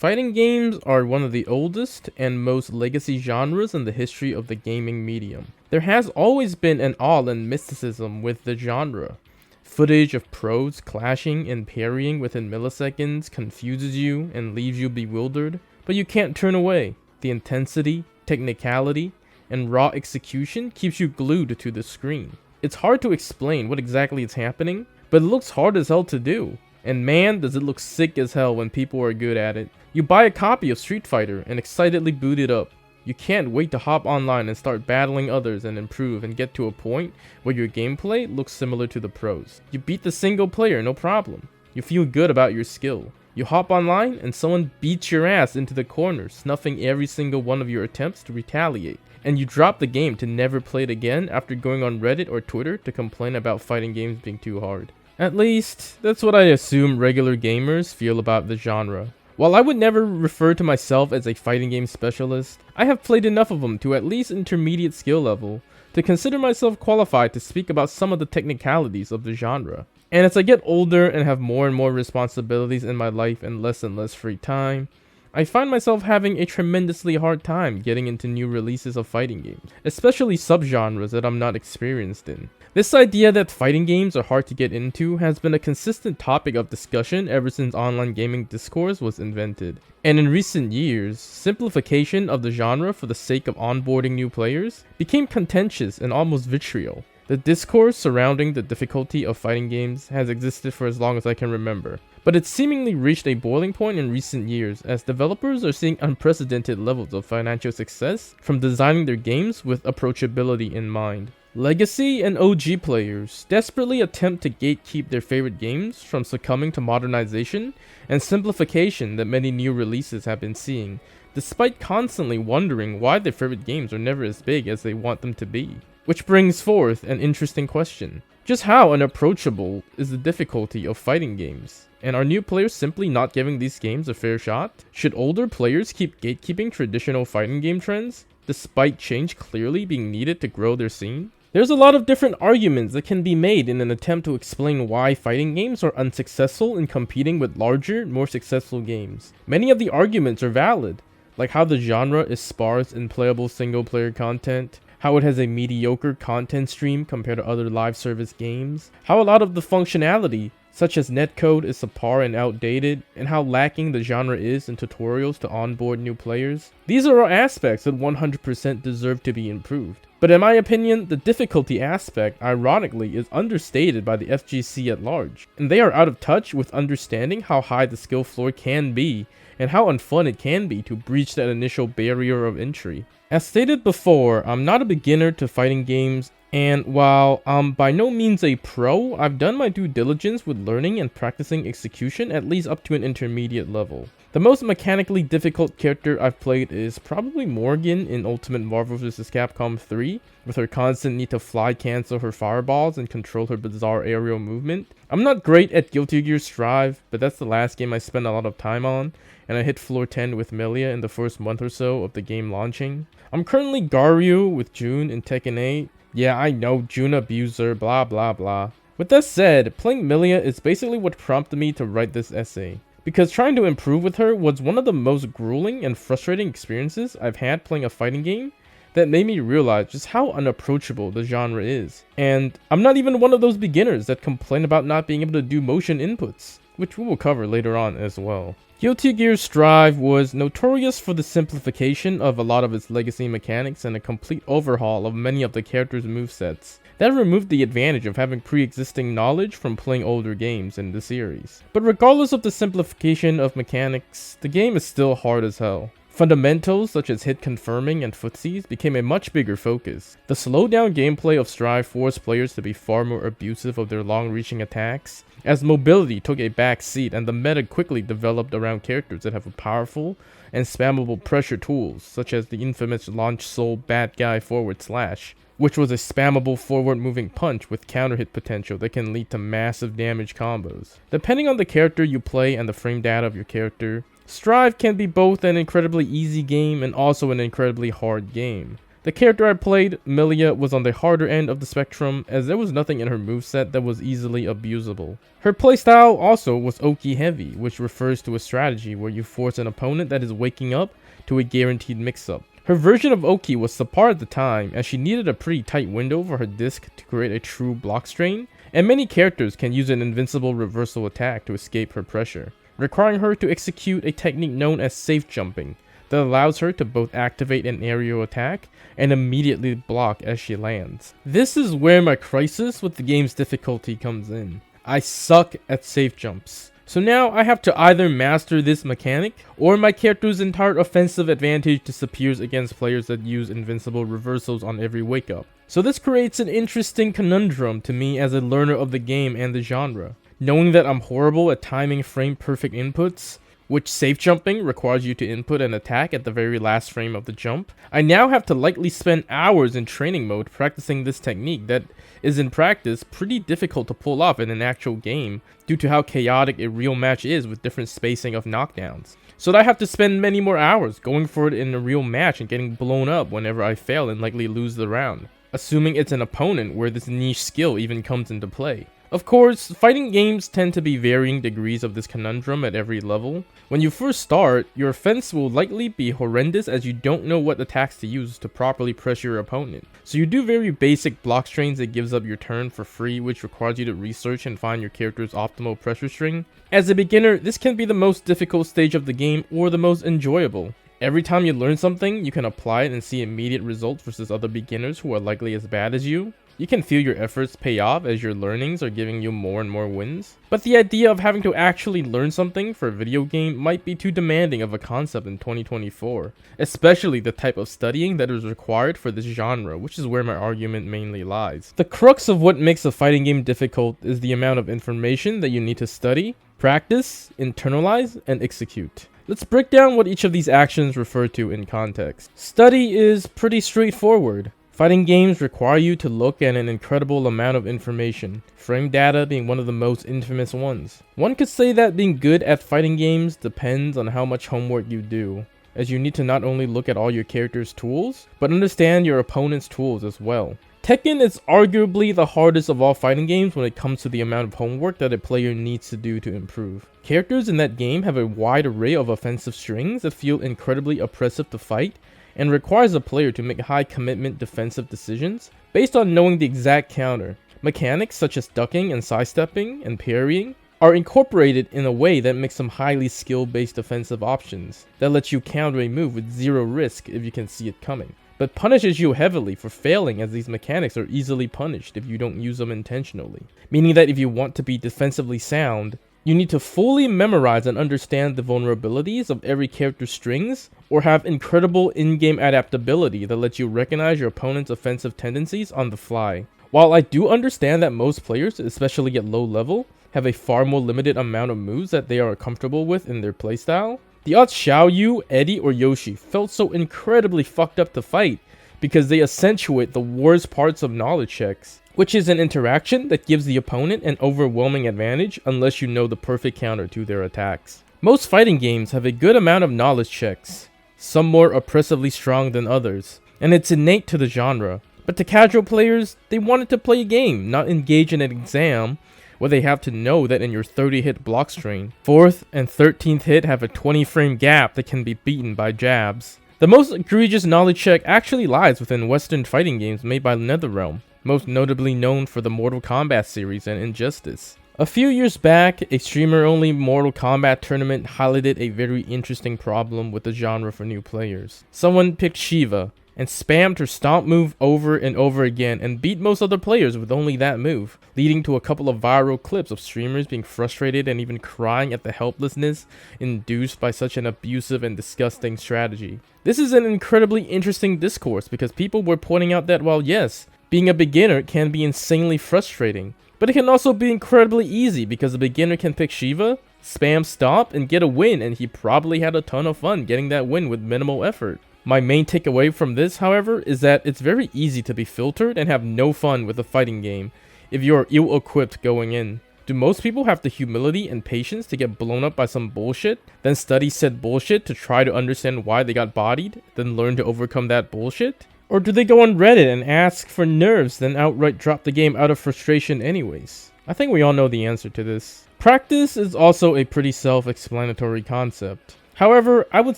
Fighting games are one of the oldest and most legacy genres in the history of the gaming medium. There has always been an awe and mysticism with the genre. Footage of pros clashing and parrying within milliseconds confuses you and leaves you bewildered, but you can't turn away. The intensity, technicality, and raw execution keeps you glued to the screen. It's hard to explain what exactly is happening, but it looks hard as hell to do. And man, does it look sick as hell when people are good at it. You buy a copy of Street Fighter and excitedly boot it up. You can't wait to hop online and start battling others and improve and get to a point where your gameplay looks similar to the pros. You beat the single player, no problem. You feel good about your skill. You hop online and someone beats your ass into the corner, snuffing every single one of your attempts to retaliate. And you drop the game to never play it again after going on Reddit or Twitter to complain about fighting games being too hard. At least, that's what I assume regular gamers feel about the genre. While I would never refer to myself as a fighting game specialist, I have played enough of them to at least intermediate skill level to consider myself qualified to speak about some of the technicalities of the genre. And as I get older and have more and more responsibilities in my life and less free time, I find myself having a tremendously hard time getting into new releases of fighting games, especially subgenres that I'm not experienced in. This idea that fighting games are hard to get into has been a consistent topic of discussion ever since online gaming discourse was invented. And in recent years, simplification of the genre for the sake of onboarding new players became contentious and almost vitriol. The discourse surrounding the difficulty of fighting games has existed for as long as I can remember, but it's seemingly reached a boiling point in recent years as developers are seeing unprecedented levels of financial success from designing their games with approachability in mind. Legacy and OG players desperately attempt to gatekeep their favorite games from succumbing to modernization and simplification that many new releases have been seeing, despite constantly wondering why their favorite games are never as big as they want them to be. Which brings forth an interesting question. Just how unapproachable is the difficulty of fighting games? And are new players simply not giving these games a fair shot? Should older players keep gatekeeping traditional fighting game trends, despite change clearly being needed to grow their scene? There's a lot of different arguments that can be made in an attempt to explain why fighting games are unsuccessful in competing with larger, more successful games. Many of the arguments are valid, like how the genre is sparse in playable single-player content, how it has a mediocre content stream compared to other live service games, how a lot of the functionality, such as netcode, is subpar and outdated, and how lacking the genre is in tutorials to onboard new players. These are all aspects that 100% deserve to be improved. But in my opinion, the difficulty aspect, ironically, is understated by the FGC at large, and they are out of touch with understanding how high the skill floor can be, and how unfun it can be to breach that initial barrier of entry. As stated before, I'm not a beginner to fighting games, and while I'm by no means a pro, I've done my due diligence with learning and practicing execution at least up to an intermediate level. The most mechanically difficult character I've played is probably Morgan in Ultimate Marvel vs. Capcom 3, with her constant need to fly cancel her fireballs and control her bizarre aerial movement. I'm not great at Guilty Gear Strive, but that's the last game I spent a lot of time on, and I hit floor 10 with Millia in the first month or so of the game launching. I'm currently Garyu with Jun in Tekken 8. Yeah, I know, Jun abuser, blah blah blah. With that said, playing Millia is basically what prompted me to write this essay, because trying to improve with her was one of the most grueling and frustrating experiences I've had playing a fighting game that made me realize just how unapproachable the genre is. And I'm not even one of those beginners that complain about not being able to do motion inputs, which we will cover later on as well. Guilty Gear Strive was notorious for the simplification of a lot of its legacy mechanics and a complete overhaul of many of the characters' movesets. That removed the advantage of having pre-existing knowledge from playing older games in the series. But regardless of the simplification of mechanics, the game is still hard as hell. Fundamentals such as hit confirming and footsies became a much bigger focus. The slowed down gameplay of Strive forced players to be far more abusive of their long-reaching attacks, as mobility took a back seat and the meta quickly developed around characters that have powerful and spammable pressure tools, such as the infamous Launch Soul Bad Guy forward slash, which was a spammable forward-moving punch with counter-hit potential that can lead to massive damage combos. Depending on the character you play and the frame data of your character, Strive can be both an incredibly easy game and also an incredibly hard game. The character I played, Milia, was on the harder end of the spectrum, as there was nothing in her moveset that was easily abusable. Her playstyle also was Oki heavy, which refers to a strategy where you force an opponent that is waking up to a guaranteed mix-up. Her version of Oki was subpar at the time, as she needed a pretty tight window for her disc to create a true block strain, and many characters can use an invincible reversal attack to escape her pressure, requiring her to execute a technique known as safe jumping, that allows her to both activate an aerial attack and immediately block as she lands. This is where my crisis with the game's difficulty comes in. I suck at safe jumps. So now I have to either master this mechanic, or my character's entire offensive advantage disappears against players that use invincible reversals on every wake up. So this creates an interesting conundrum to me as a learner of the game and the genre. Knowing that I'm horrible at timing frame perfect inputs, which safe jumping requires you to input an attack at the very last frame of the jump, I now have to likely spend hours in training mode practicing this technique that is in practice pretty difficult to pull off in an actual game due to how chaotic a real match is with different spacing of knockdowns. So that I have to spend many more hours going for it in a real match and getting blown up whenever I fail and likely lose the round, assuming it's an opponent where this niche skill even comes into play. Of course, fighting games tend to be varying degrees of this conundrum at every level. When you first start, your offense will likely be horrendous as you don't know what attacks to use to properly pressure your opponent. So you do very basic block strains that gives up your turn for free, which requires you to research and find your character's optimal pressure string. As a beginner, this can be the most difficult stage of the game or the most enjoyable. Every time you learn something, you can apply it and see immediate results versus other beginners who are likely as bad as you. You can feel your efforts pay off as your learnings are giving you more and more wins. But the idea of having to actually learn something for a video game might be too demanding of a concept in 2024, especially the type of studying that is required for this genre, which is where my argument mainly lies. The crux of what makes a fighting game difficult is the amount of information that you need to study, practice, internalize, and execute. Let's break down what each of these actions refer to in context. Study is pretty straightforward. Fighting games require you to look at an incredible amount of information, frame data being one of the most infamous ones. One could say that being good at fighting games depends on how much homework you do, as you need to not only look at all your character's tools, but understand your opponent's tools as well. Tekken is arguably the hardest of all fighting games when it comes to the amount of homework that a player needs to do to improve. Characters in that game have a wide array of offensive strings that feel incredibly oppressive to fight, and requires a player to make high commitment defensive decisions based on knowing the exact counter. Mechanics such as ducking and sidestepping and parrying are incorporated in a way that makes them highly skill-based defensive options that lets you counter a move with zero risk if you can see it coming, but punishes you heavily for failing, as these mechanics are easily punished if you don't use them intentionally. Meaning that if you want to be defensively sound, you need to fully memorize and understand the vulnerabilities of every character's strings, or have incredible in-game adaptability that lets you recognize your opponent's offensive tendencies on the fly. While I do understand that most players, especially at low level, have a far more limited amount of moves that they are comfortable with in their playstyle, the odds Xiao Yu, Eddie, or Yoshi felt so incredibly fucked up to fight because they accentuate the worst parts of knowledge checks, which is an interaction that gives the opponent an overwhelming advantage unless you know the perfect counter to their attacks. Most fighting games have a good amount of knowledge checks, some more oppressively strong than others, and it's innate to the genre. But to casual players, they wanted to play a game, not engage in an exam where they have to know that in your 30 hit block strain, 4th and 13th hit have a 20 frame gap that can be beaten by jabs. The most egregious knowledge check actually lies within Western fighting games made by NetherRealm, most notably known for the Mortal Kombat series and Injustice. A few years back, a streamer-only Mortal Kombat tournament highlighted a very interesting problem with the genre for new players. Someone picked Shiva and spammed her stomp move over and over again and beat most other players with only that move, leading to a couple of viral clips of streamers being frustrated and even crying at the helplessness induced by such an abusive and disgusting strategy. This is an incredibly interesting discourse because people were pointing out that while yes, being a beginner can be insanely frustrating, but it can also be incredibly easy because a beginner can pick Shiva, spam stomp, and get a win, and he probably had a ton of fun getting that win with minimal effort. My main takeaway from this, however, is that it's very easy to be filtered and have no fun with a fighting game if you are ill-equipped going in. Do most people have the humility and patience to get blown up by some bullshit, then study said bullshit to try to understand why they got bodied, then learn to overcome that bullshit? Or do they go on Reddit and ask for nerfs, then outright drop the game out of frustration anyways? I think we all know the answer to this. Practice is also a pretty self-explanatory concept. However, I would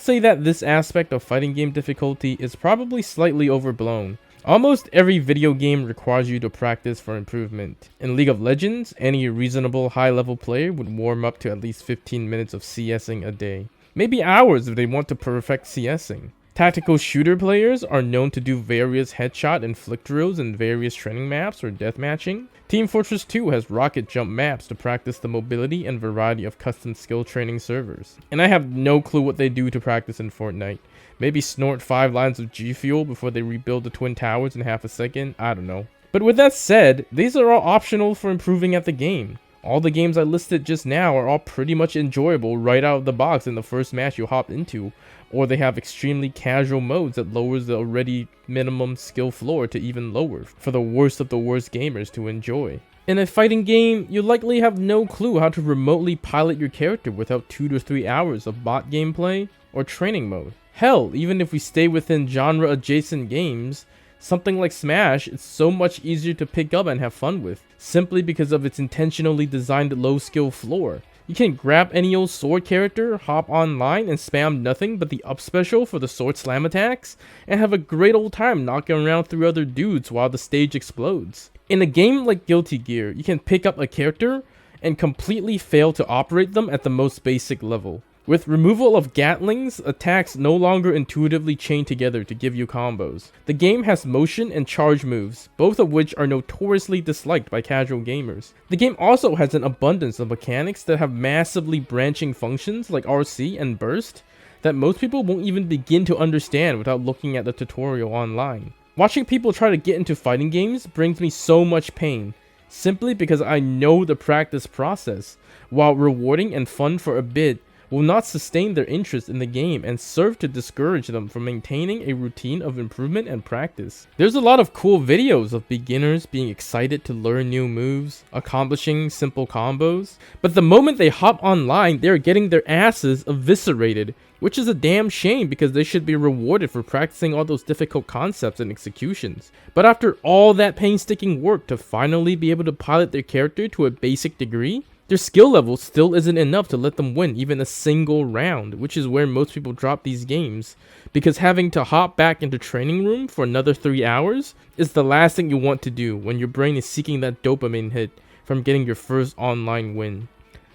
say that this aspect of fighting game difficulty is probably slightly overblown. Almost every video game requires you to practice for improvement. In League of Legends, any reasonable high-level player would warm up to at least 15 minutes of CSing a day. Maybe hours if they want to perfect CSing. Tactical shooter players are known to do various headshot and flick drills in various training maps or deathmatching. Team Fortress 2 has rocket jump maps to practice the mobility and variety of custom skill training servers. And I have no clue what they do to practice in Fortnite. Maybe snort 5 lines of G Fuel before they rebuild the Twin Towers in half a second? I don't know. But with that said, these are all optional for improving at the game. All the games I listed just now are all pretty much enjoyable right out of the box in the first match you hop into, or they have extremely casual modes that lowers the already minimum skill floor to even lower for the worst of the worst gamers to enjoy. In a fighting game, you likely have no clue how to remotely pilot your character without 2 to 3 hours of bot gameplay or training mode. Hell, even if we stay within genre adjacent games, something like Smash is so much easier to pick up and have fun with, simply because of its intentionally designed low skill floor. You can grab any old sword character, hop online, and spam nothing but the up special for the sword slam attacks, and have a great old time knocking around through other dudes while the stage explodes. In a game like Guilty Gear, you can pick up a character and completely fail to operate them at the most basic level. With removal of Gatlings, attacks no longer intuitively chain together to give you combos. The game has motion and charge moves, both of which are notoriously disliked by casual gamers. The game also has an abundance of mechanics that have massively branching functions like RC and Burst that most people won't even begin to understand without looking at the tutorial online. Watching people try to get into fighting games brings me so much pain, simply because I know the practice process, while rewarding and fun for a bit, will not sustain their interest in the game and serve to discourage them from maintaining a routine of improvement and practice. There's a lot of cool videos of beginners being excited to learn new moves, accomplishing simple combos, but the moment they hop online, they're getting their asses eviscerated, which is a damn shame because they should be rewarded for practicing all those difficult concepts and executions. But after all that painstaking work to finally be able to pilot their character to a basic degree, their skill level still isn't enough to let them win even a single round, which is where most people drop these games, because having to hop back into training room for another 3 hours is the last thing you want to do when your brain is seeking that dopamine hit from getting your first online win.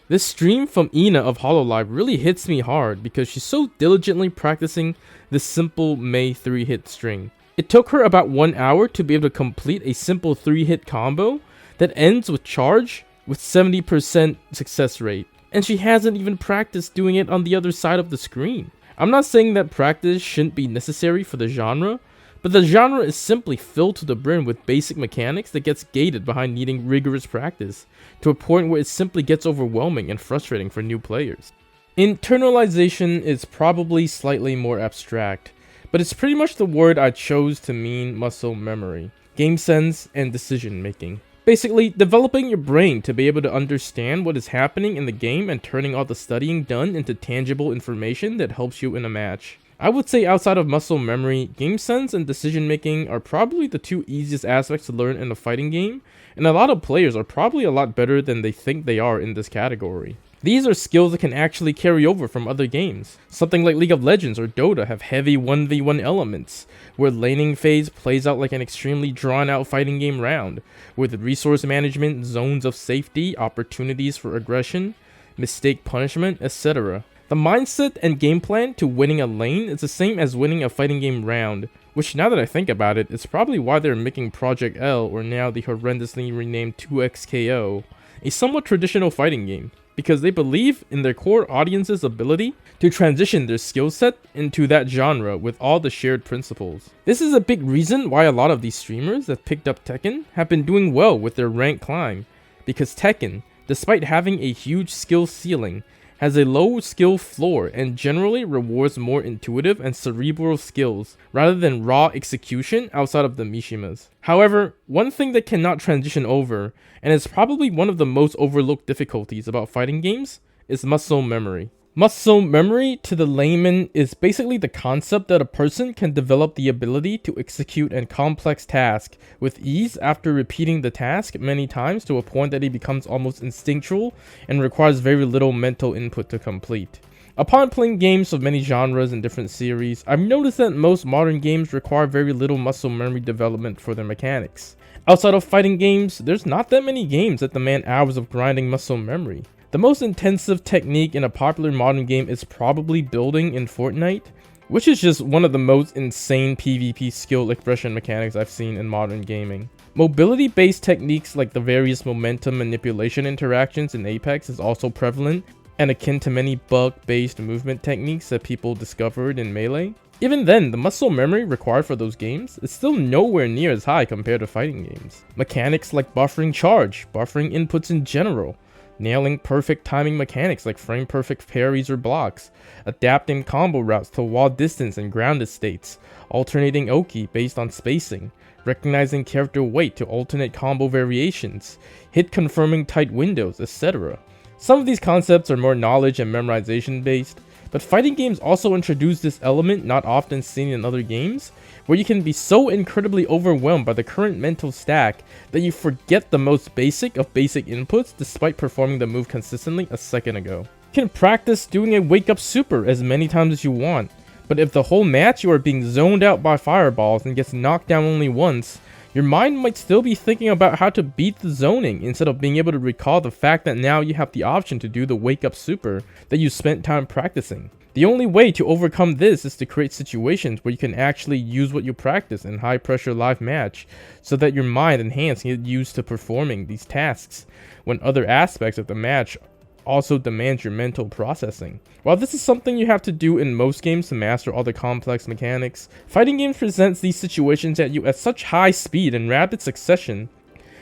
This stream from Ina of Hololive really hits me hard because she's so diligently practicing this simple Mei 3-hit string. It took her about 1 hour to be able to complete a simple 3-hit combo that ends with charge with 70% success rate, and she hasn't even practiced doing it on the other side of the screen. I'm not saying that practice shouldn't be necessary for the genre, but the genre is simply filled to the brim with basic mechanics that gets gated behind needing rigorous practice, to a point where it simply gets overwhelming and frustrating for new players. Internalization is probably slightly more abstract, but it's pretty much the word I chose to mean muscle memory, game sense, and decision making. Basically, developing your brain to be able to understand what is happening in the game and turning all the studying done into tangible information that helps you in a match. I would say outside of muscle memory, game sense and decision making are probably the 2 easiest aspects to learn in a fighting game, and a lot of players are probably a lot better than they think they are in this category. These are skills that can actually carry over from other games. Something like League of Legends or Dota have heavy 1v1 elements, where laning phase plays out like an extremely drawn out fighting game round, with resource management, zones of safety, opportunities for aggression, mistake punishment, etc. The mindset and game plan to winning a lane is the same as winning a fighting game round, which now that I think about it, is probably why they're making Project L, or now the horrendously renamed 2XKO, a somewhat traditional fighting game, because they believe in their core audience's ability to transition their skill set into that genre with all the shared principles. This is a big reason why a lot of these streamers that picked up Tekken have been doing well with their rank climb, because Tekken, despite having a huge skill ceiling, has a low skill floor and generally rewards more intuitive and cerebral skills rather than raw execution outside of the Mishimas. However, one thing that cannot transition over, and is probably one of the most overlooked difficulties about fighting games, is muscle memory. Muscle memory, to the layman, is basically the concept that a person can develop the ability to execute a complex task with ease after repeating the task many times to a point that it becomes almost instinctual and requires very little mental input to complete. Upon playing games of many genres and different series, I've noticed that most modern games require very little muscle memory development for their mechanics. Outside of fighting games, there's not that many games that demand hours of grinding muscle memory. The most intensive technique in a popular modern game is probably building in Fortnite, which is just one of the most insane PvP skill expression mechanics I've seen in modern gaming. Mobility-based techniques like the various momentum manipulation interactions in Apex is also prevalent and akin to many bug-based movement techniques that people discovered in Melee. Even then, the muscle memory required for those games is still nowhere near as high compared to fighting games. Mechanics like buffering charge, buffering inputs in general, nailing perfect timing mechanics like frame perfect parries or blocks, adapting combo routes to wall distance and grounded states, alternating Oki based on spacing, recognizing character weight to alternate combo variations, hit confirming tight windows, etc. Some of these concepts are more knowledge and memorization based, but fighting games also introduce this element not often seen in other games, where you can be so incredibly overwhelmed by the current mental stack that you forget the most basic of basic inputs despite performing the move consistently a second ago. You can practice doing a wake up super as many times as you want, but if the whole match you are being zoned out by fireballs and gets knocked down only once, your mind might still be thinking about how to beat the zoning instead of being able to recall the fact that now you have the option to do the wake up super that you spent time practicing. The only way to overcome this is to create situations where you can actually use what you practice in high pressure live match so that your mind and hands can get used to performing these tasks when other aspects of the match also demand your mental processing. While this is something you have to do in most games to master all the complex mechanics, fighting games presents these situations at you at such high speed and rapid succession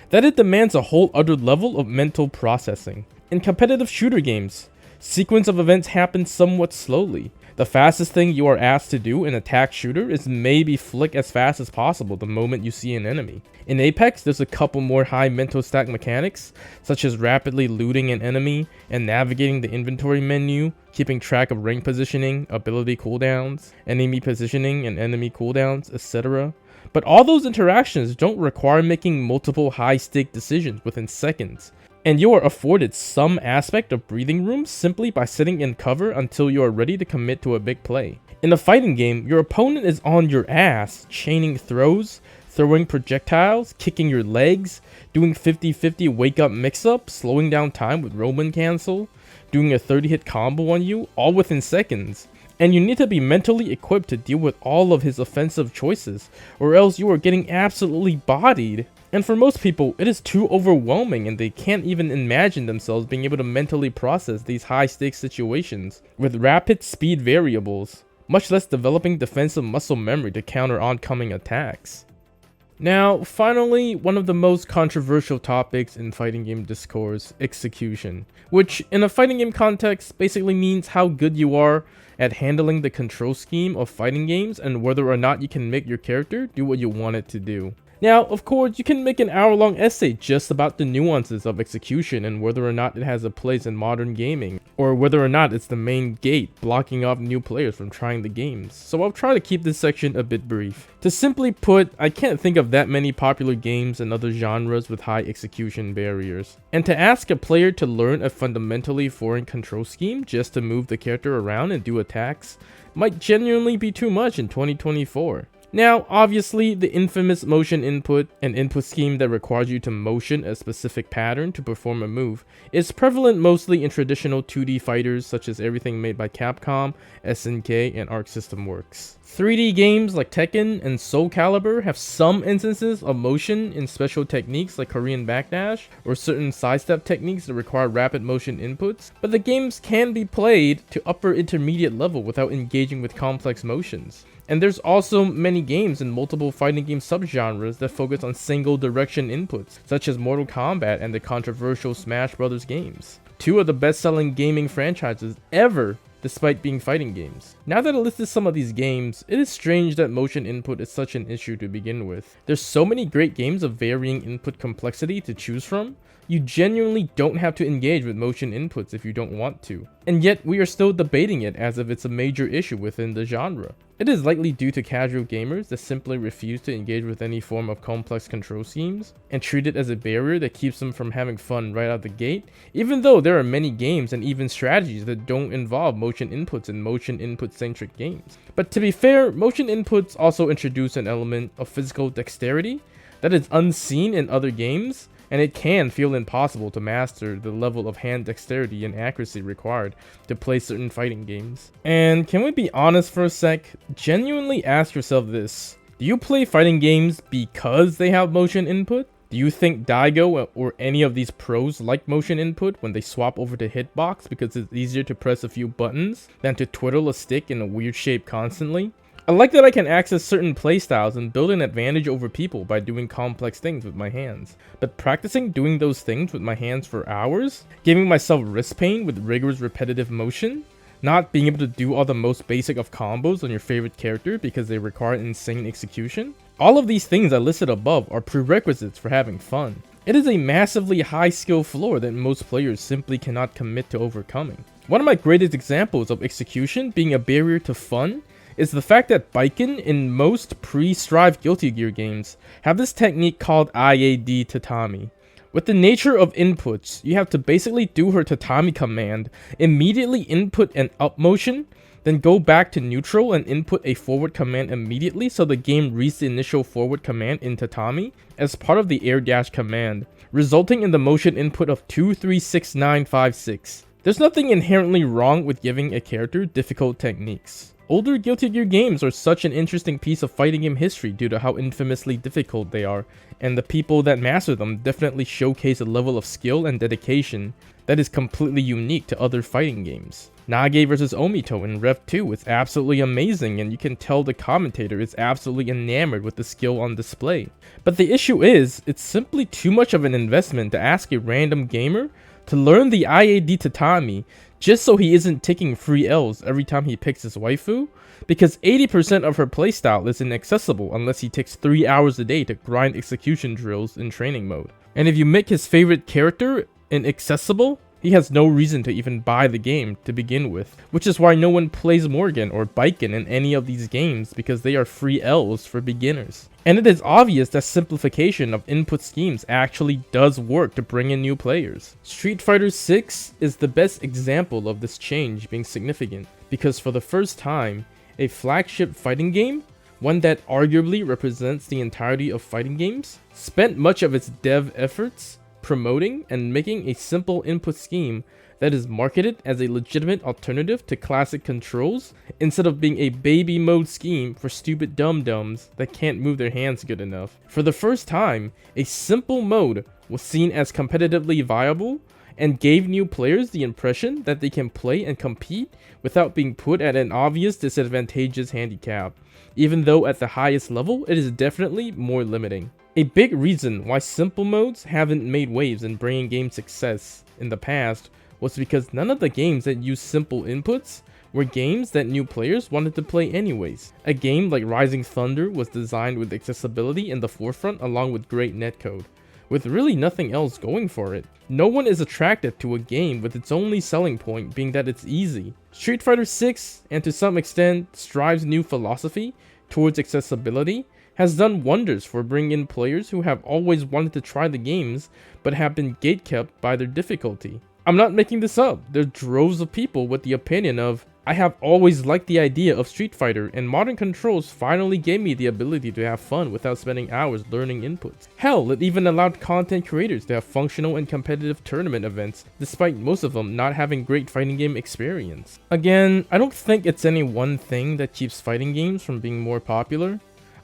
that it demands a whole other level of mental processing. In competitive shooter games, sequence of events happen somewhat slowly. The fastest thing you are asked to do in attack shooter is maybe flick as fast as possible the moment you see an enemy. In Apex, there's a couple more high mental stack mechanics, such as rapidly looting an enemy and navigating the inventory menu, keeping track of rank positioning, ability cooldowns, enemy positioning and enemy cooldowns, etc. But all those interactions don't require making multiple high-stake decisions within seconds, and you are afforded some aspect of breathing room simply by sitting in cover until you are ready to commit to a big play. In a fighting game, your opponent is on your ass, chaining throws, throwing projectiles, kicking your legs, doing 50-50 wake up mix-up, slowing down time with Roman cancel, doing a 30-hit combo on you, all within seconds. And you need to be mentally equipped to deal with all of his offensive choices, or else you are getting absolutely bodied. And for most people, it is too overwhelming and they can't even imagine themselves being able to mentally process these high-stakes situations with rapid speed variables, much less developing defensive muscle memory to counter oncoming attacks. Now, finally, one of the most controversial topics in fighting game discourse, execution, which in a fighting game context basically means how good you are at handling the control scheme of fighting games and whether or not you can make your character do what you want it to do. Now, of course, you can make an hour-long essay just about the nuances of execution and whether or not it has a place in modern gaming, or whether or not it's the main gate blocking off new players from trying the games, so I'll try to keep this section a bit brief. To simply put, I can't think of that many popular games and other genres with high execution barriers. And to ask a player to learn a fundamentally foreign control scheme just to move the character around and do attacks might genuinely be too much in 2024. Now, obviously, the infamous motion input, an input scheme that requires you to motion a specific pattern to perform a move, is prevalent mostly in traditional 2D fighters such as everything made by Capcom, SNK, and Arc System Works. 3D games like Tekken and Soul Calibur have some instances of motion in special techniques like Korean backdash or certain sidestep techniques that require rapid motion inputs, but the games can be played to upper intermediate level without engaging with complex motions. And there's also many games in multiple fighting game subgenres that focus on single direction inputs, such as Mortal Kombat and the controversial Smash Bros. Games. Two of the best-selling gaming franchises ever, despite being fighting games. Now that I listed some of these games, it is strange that motion input is such an issue to begin with. There's so many great games of varying input complexity to choose from, You genuinely don't have to engage with motion inputs if you don't want to. And yet, we are still debating it as if it's a major issue within the genre. It is likely due to casual gamers that simply refuse to engage with any form of complex control schemes, and treat it as a barrier that keeps them from having fun right out the gate, even though there are many games and even strategies that don't involve motion inputs in motion input-centric games. But to be fair, motion inputs also introduce an element of physical dexterity that is unseen in other games, and it can feel impossible to master the level of hand dexterity and accuracy required to play certain fighting games. And can we be honest for a sec? Genuinely ask yourself this: do you play fighting games because they have motion input? Do you think Daigo or any of these pros like motion input when they swap over to hitbox because it's easier to press a few buttons than to twiddle a stick in a weird shape constantly? I like that I can access certain playstyles and build an advantage over people by doing complex things with my hands. But practicing doing those things with my hands for hours, giving myself wrist pain with rigorous repetitive motion, not being able to do all the most basic of combos on your favorite character because they require insane execution, all of these things I listed above are prerequisites for having fun. It is a massively high skill floor that most players simply cannot commit to overcoming. One of my greatest examples of execution being a barrier to fun is the fact that Baiken in most pre-Strive Guilty Gear games have this technique called IAD Tatami. With the nature of inputs, you have to basically do her Tatami command, immediately input an up motion, then go back to neutral and input a forward command immediately so the game reads the initial forward command in Tatami as part of the air dash command, resulting in the motion input of 236956. There's nothing inherently wrong with giving a character difficult techniques. Older Guilty Gear games are such an interesting piece of fighting game history due to how infamously difficult they are, and the people that master them definitely showcase a level of skill and dedication that is completely unique to other fighting games. Nage vs Omito in Rev 2 is absolutely amazing, and you can tell the commentator is absolutely enamored with the skill on display. But the issue is, it's simply too much of an investment to ask a random gamer to learn the IAD Tatami just so he isn't taking free L's every time he picks his waifu, because 80% of her playstyle is inaccessible unless he takes 3 hours a day to grind execution drills in training mode. And if you make his favorite character inaccessible, he has no reason to even buy the game to begin with, which is why no one plays Morgan or Baiken in any of these games, because they are free L's for beginners. And it is obvious that simplification of input schemes actually does work to bring in new players. Street Fighter 6 is the best example of this change being significant, because for the first time, a flagship fighting game, one that arguably represents the entirety of fighting games, spent much of its dev efforts promoting and making a simple input scheme that is marketed as a legitimate alternative to classic controls, instead of being a baby mode scheme for stupid dum-dums that can't move their hands good enough. For the first time, a simple mode was seen as competitively viable and gave new players the impression that they can play and compete without being put at an obvious disadvantageous handicap, even though at the highest level it is definitely more limiting. A big reason why simple modes haven't made waves in bringing game success in the past was because none of the games that used simple inputs were games that new players wanted to play anyways. A game like Rising Thunder was designed with accessibility in the forefront along with great netcode, with really nothing else going for it. No one is attracted to a game with its only selling point being that it's easy. Street Fighter 6, and to some extent Strive's new philosophy towards accessibility, has done wonders for bringing in players who have always wanted to try the games but have been gatekept by their difficulty. I'm not making this up. There's droves of people with the opinion of, I have always liked the idea of Street Fighter, and modern controls finally gave me the ability to have fun without spending hours learning inputs. Hell, it even allowed content creators to have functional and competitive tournament events, despite most of them not having great fighting game experience. Again, I don't think it's any one thing that keeps fighting games from being more popular.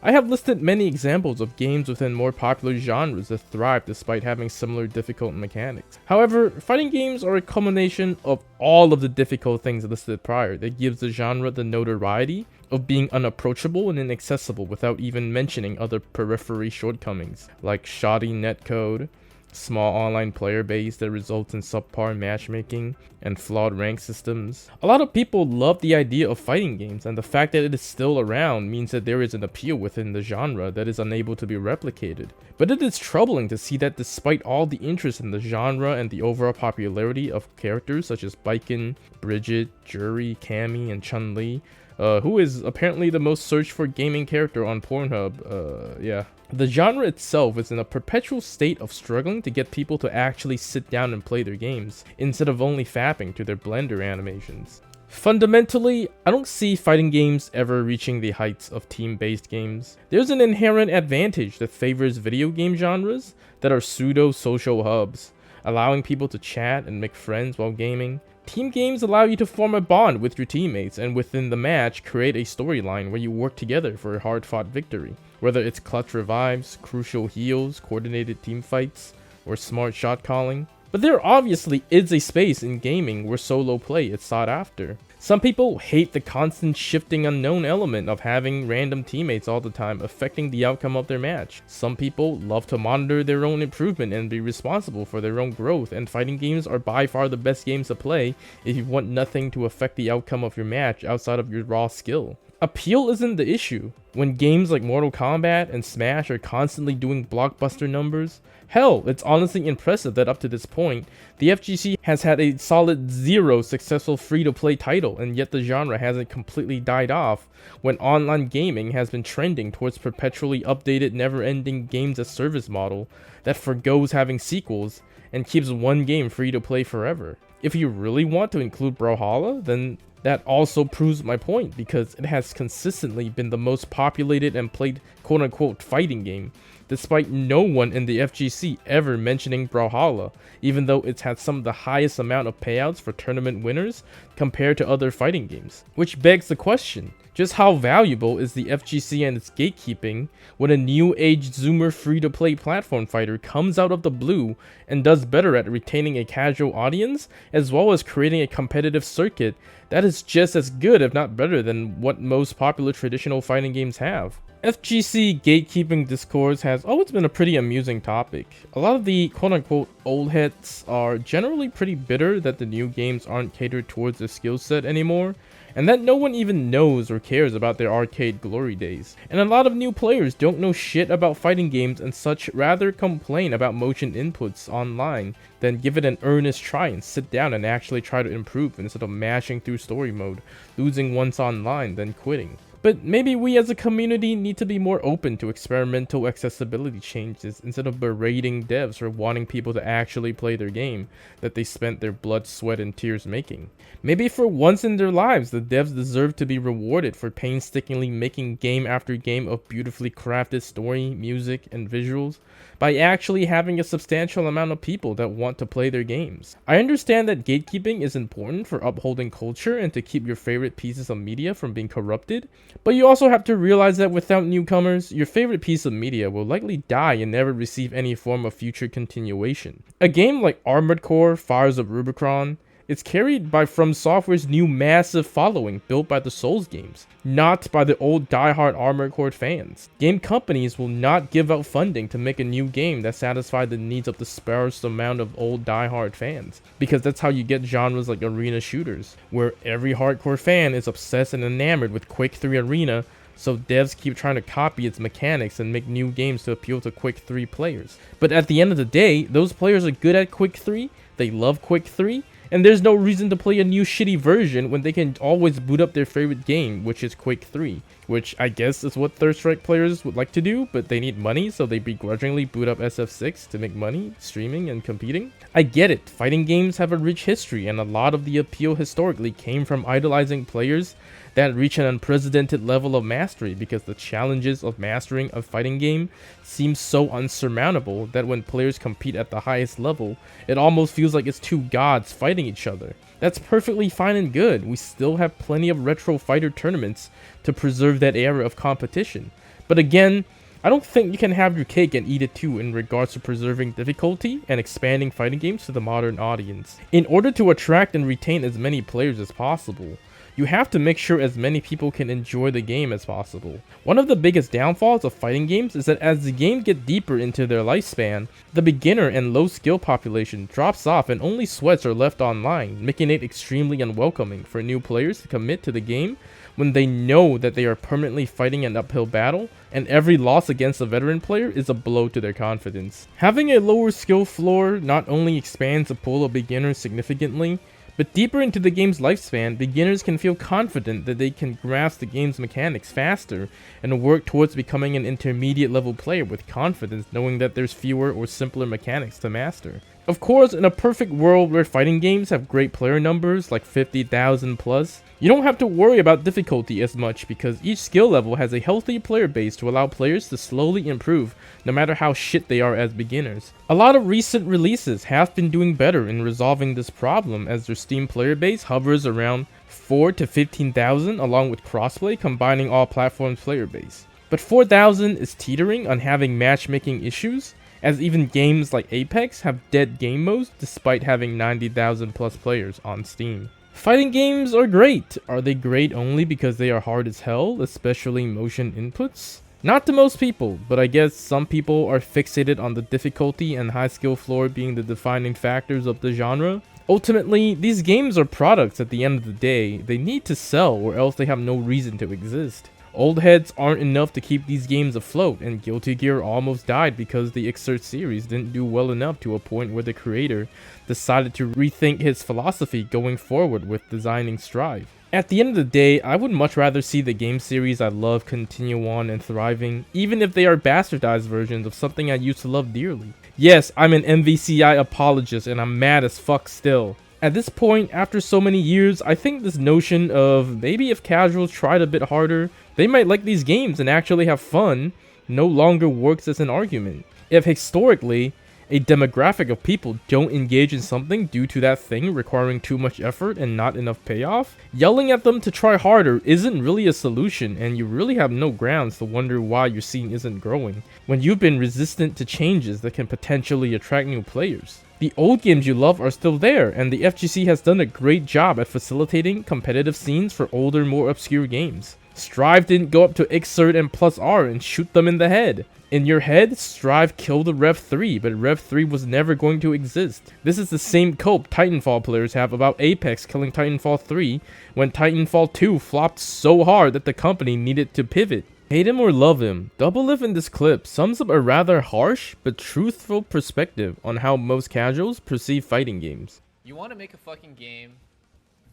I have listed many examples of games within more popular genres that thrive despite having similar difficult mechanics. However, fighting games are a culmination of all of the difficult things listed prior that gives the genre the notoriety of being unapproachable and inaccessible, without even mentioning other periphery shortcomings like shoddy netcode, small online player base that results in subpar matchmaking and flawed rank systems. A lot of people love the idea of fighting games, and the fact that it is still around means that there is an appeal within the genre that is unable to be replicated. But it is troubling to see that despite all the interest in the genre and the overall popularity of characters such as Baiken, Bridget, Juri, Cammy, and Chun-Li, who is apparently the most searched for gaming character on Pornhub, yeah. The genre itself is in a perpetual state of struggling to get people to actually sit down and play their games, instead of only fapping to their Blender animations. Fundamentally, I don't see fighting games ever reaching the heights of team-based games. There's an inherent advantage that favors video game genres that are pseudo-social hubs, allowing people to chat and make friends while gaming. Team games allow you to form a bond with your teammates and within the match create a storyline where you work together for a hard-fought victory. Whether it's clutch revives, crucial heals, coordinated team fights, or smart shot calling. But there obviously is a space in gaming where solo play is sought after. Some people hate the constant shifting unknown element of having random teammates all the time affecting the outcome of their match. Some people love to monitor their own improvement and be responsible for their own growth, and fighting games are by far the best games to play if you want nothing to affect the outcome of your match outside of your raw skill. Appeal isn't the issue. When games like Mortal Kombat and Smash are constantly doing blockbuster numbers, hell, it's honestly impressive that up to this point, the FGC has had a solid 0 successful free-to-play title, and yet the genre hasn't completely died off when online gaming has been trending towards perpetually updated never-ending games-as-service model that forgoes having sequels and keeps one game free-to-play forever. If you really want to include Brawlhalla, then that also proves my point, because it has consistently been the most populated and played quote-unquote fighting game, despite no one in the FGC ever mentioning Brawlhalla, even though it's had some of the highest amount of payouts for tournament winners compared to other fighting games. Which begs the question, just how valuable is the FGC and its gatekeeping when a new age zoomer free-to-play platform fighter comes out of the blue and does better at retaining a casual audience, as well as creating a competitive circuit that is just as good if not better than what most popular traditional fighting games have? FGC gatekeeping discourse has always been a pretty amusing topic. A lot of the quote-unquote old heads are generally pretty bitter that the new games aren't catered towards their skill set anymore, and that no one even knows or cares about their arcade glory days. And a lot of new players don't know shit about fighting games and such, rather complain about motion inputs online than give it an earnest try and sit down and actually try to improve instead of mashing through story mode, losing once online, then quitting. But maybe we as a community need to be more open to experimental accessibility changes instead of berating devs for wanting people to actually play their game that they spent their blood, sweat, and tears making. Maybe for once in their lives, the devs deserve to be rewarded for painstakingly making game after game of beautifully crafted story, music, and visuals by actually having a substantial amount of people that want to play their games. I understand that gatekeeping is important for upholding culture and to keep your favorite pieces of media from being corrupted, but you also have to realize that without newcomers, your favorite piece of media will likely die and never receive any form of future continuation. A game like Armored Core: Fires of Rubicon is carried by From Software's new massive following built by the Souls games, not by the old die-hard Armored Core fans. Game companies will not give out funding to make a new game that satisfies the needs of the sparse amount of old die-hard fans, because that's how you get genres like arena shooters, where every hardcore fan is obsessed and enamored with Quake 3 Arena, so devs keep trying to copy its mechanics and make new games to appeal to Quake 3 players. But at the end of the day, those players are good at Quake 3, they love Quake 3, and there's no reason to play a new shitty version when they can always boot up their favorite game, which is Quake 3. Which I guess is what Third Strike players would like to do, but they need money, so they begrudgingly boot up SF6 to make money, streaming, and competing. I get it, fighting games have a rich history, and a lot of the appeal historically came from idolizing players that reach an unprecedented level of mastery, because the challenges of mastering a fighting game seem so unsurmountable that when players compete at the highest level, it almost feels like it's two gods fighting each other. That's perfectly fine and good. We still have plenty of retro fighter tournaments to preserve that era of competition. But again, I don't think you can have your cake and eat it too in regards to preserving difficulty and expanding fighting games to the modern audience. In order to attract and retain as many players as possible, you have to make sure as many people can enjoy the game as possible. One of the biggest downfalls of fighting games is that as the games get deeper into their lifespan, the beginner and low skill population drops off and only sweats are left online, making it extremely unwelcoming for new players to commit to the game when they know that they are permanently fighting an uphill battle, and every loss against a veteran player is a blow to their confidence. Having a lower skill floor not only expands the pool of beginners significantly, but deeper into the game's lifespan, beginners can feel confident that they can grasp the game's mechanics faster and work towards becoming an intermediate level player with confidence, knowing that there's fewer or simpler mechanics to master. Of course, in a perfect world where fighting games have great player numbers like 50,000 plus, you don't have to worry about difficulty as much because each skill level has a healthy player base to allow players to slowly improve no matter how shit they are as beginners. A lot of recent releases have been doing better in resolving this problem as their Steam player base hovers around 4 to 15,000 along with crossplay combining all platforms player base. But 4,000 is teetering on having matchmaking issues, as even games like Apex have dead game modes despite having 90,000 plus players on Steam. Fighting games are great. Are they great only because they are hard as hell, especially motion inputs? Not to most people, but I guess some people are fixated on the difficulty and high skill floor being the defining factors of the genre. Ultimately, these games are products at the end of the day. They need to sell or else they have no reason to exist. Old heads aren't enough to keep these games afloat, and Guilty Gear almost died because the Xrd series didn't do well enough to a point where the creator decided to rethink his philosophy going forward with designing Strive. At the end of the day, I would much rather see the game series I love continue on and thriving, even if they are bastardized versions of something I used to love dearly. Yes, I'm an MVCI apologist and I'm mad as fuck still. At this point, after so many years, I think this notion of maybe if casuals tried a bit harder, they might like these games and actually have fun no longer works as an argument. If historically, a demographic of people don't engage in something due to that thing requiring too much effort and not enough payoff, yelling at them to try harder isn't really a solution, and you really have no grounds to wonder why your scene isn't growing when you've been resistant to changes that can potentially attract new players. The old games you love are still there, and the FGC has done a great job at facilitating competitive scenes for older, more obscure games. Strive didn't go up to Xrd and Plus R and shoot them in the head. In your head, Strive killed the Rev 3, but Rev 3 was never going to exist. This is the same cope Titanfall players have about Apex killing Titanfall 3 when Titanfall 2 flopped so hard that the company needed to pivot. Hate him or love him, Doublelift in this clip sums up a rather harsh but truthful perspective on how most casuals perceive fighting games. You want to make a fucking game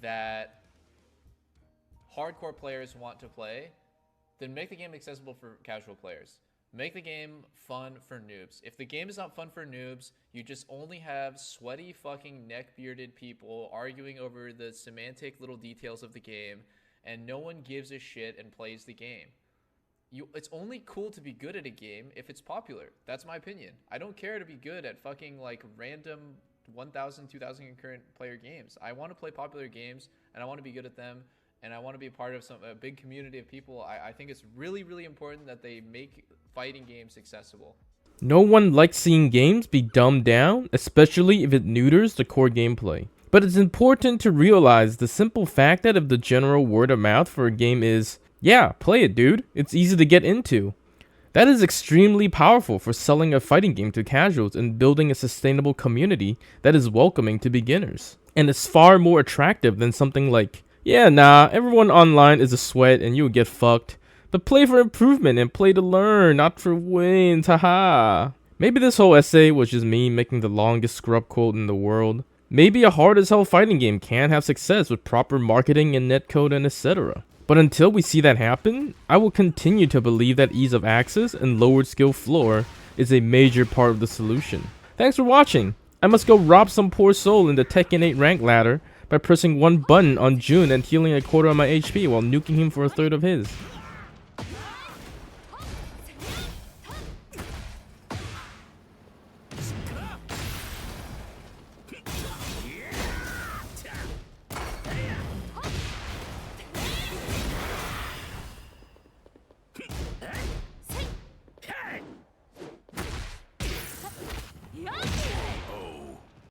that hardcore players want to play, then make the game accessible for casual players. Make the game fun for noobs. If the game is not fun for noobs, you just only have sweaty fucking neck-bearded people arguing over the semantic little details of the game, and no one gives a shit and plays the game. It's only cool to be good at a game if it's popular. That's my opinion. I don't care to be good at fucking like random 1,000, 2,000 concurrent player games. I want to play popular games, and I want to be good at them, and I want to be a part of a big community of people. I think it's really, really important that they make fighting games accessible. No one likes seeing games be dumbed down, especially if it neuters the core gameplay. But it's important to realize the simple fact that if the general word of mouth for a game is, yeah, play it dude, it's easy to get into. That is extremely powerful for selling a fighting game to casuals and building a sustainable community that is welcoming to beginners. And it's far more attractive than something like, yeah, nah, everyone online is a sweat and you'll get fucked. But play for improvement and play to learn, not for wins, haha. Maybe this whole essay was just me making the longest scrub quote in the world. Maybe a hard as hell fighting game can have success with proper marketing and netcode and etc. But until we see that happen, I will continue to believe that ease of access and lowered skill floor is a major part of the solution. Thanks for watching. I must go rob some poor soul in the Tekken 8 rank ladder by pressing one button on Jun and healing a quarter of my HP while nuking him for a third of his. Yeah.